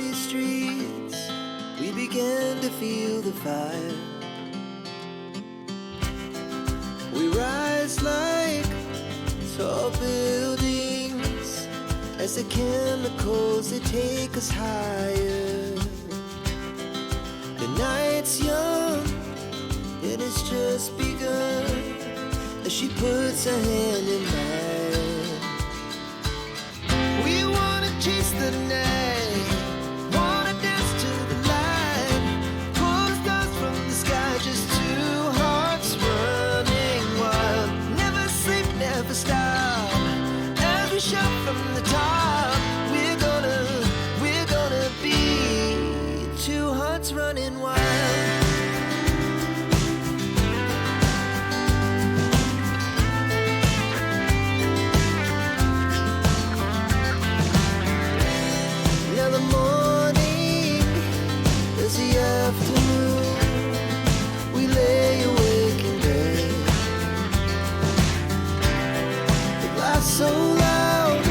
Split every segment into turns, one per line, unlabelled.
city streets, we began to feel the fire. We rise like tall buildings as the chemicals, they take us higher. The night's young, it has just begun, as she puts her hand in mine. We wanna chase the night, wanna dance to the light, pull the stars from the sky, just two hearts running wild. Never sleep, never stop, as we shout from the top. We're gonna be two hearts running wild. So loud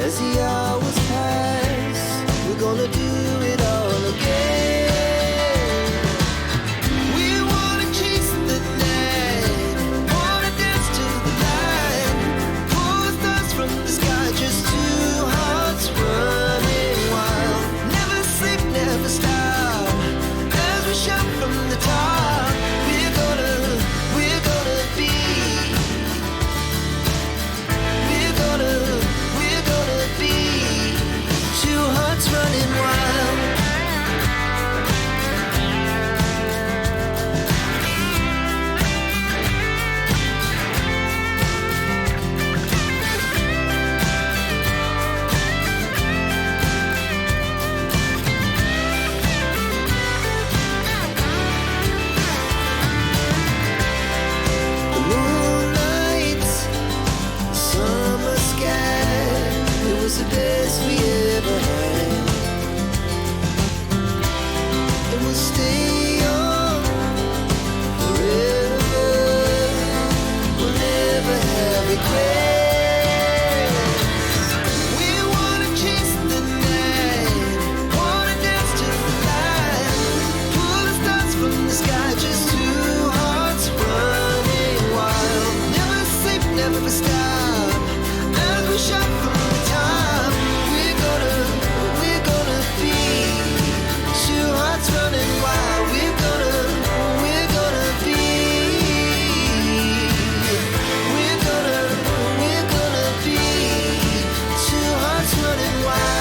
as the hours pass, we're gonna do it all again. We wanna chase the night, wanna dance to the light, pull the stars from the sky, just two hearts running wild. Never sleep, never stop, as we shout from the top. We're gonna be two hearts running wild. The moonlight, summer sky, it was the best we ever had. And we'll stay young forever, we'll never have regrets. We wanna chase the night, wanna dance to the light, pull the stars from the sky, just two hearts running wild. Never sleep, never stop, as we shout from the top. We're gonna be two hearts running wild. We're gonna be two hearts running wild.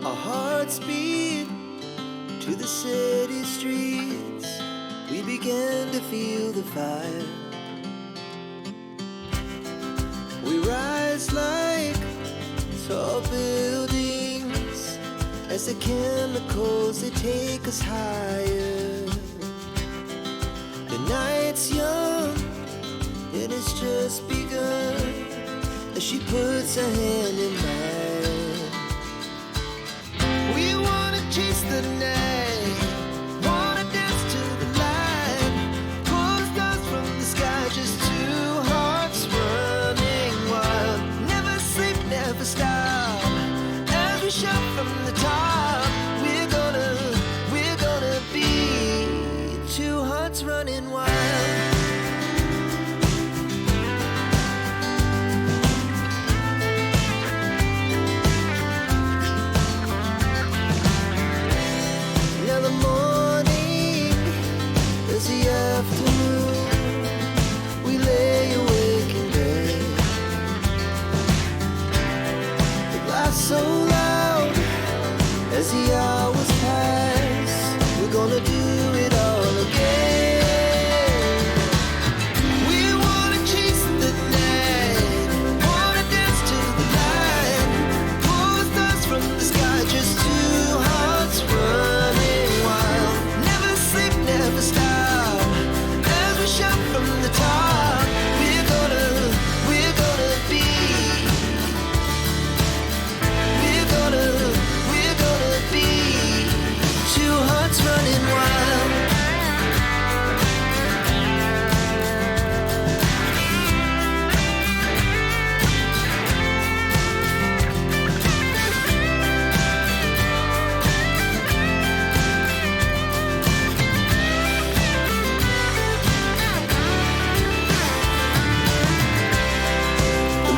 Our hearts beat to the city streets, we began to feel the fire. We rise like tall buildings as the chemicals, they take us higher. The night's young, it has just begun, as she puts her hand in mine. We wanna chase the night, wanna dance to the light, pull the stars from the sky, just two hearts running wild. Never sleep, never stop, as we shout from the top. We're gonna be two hearts running wild.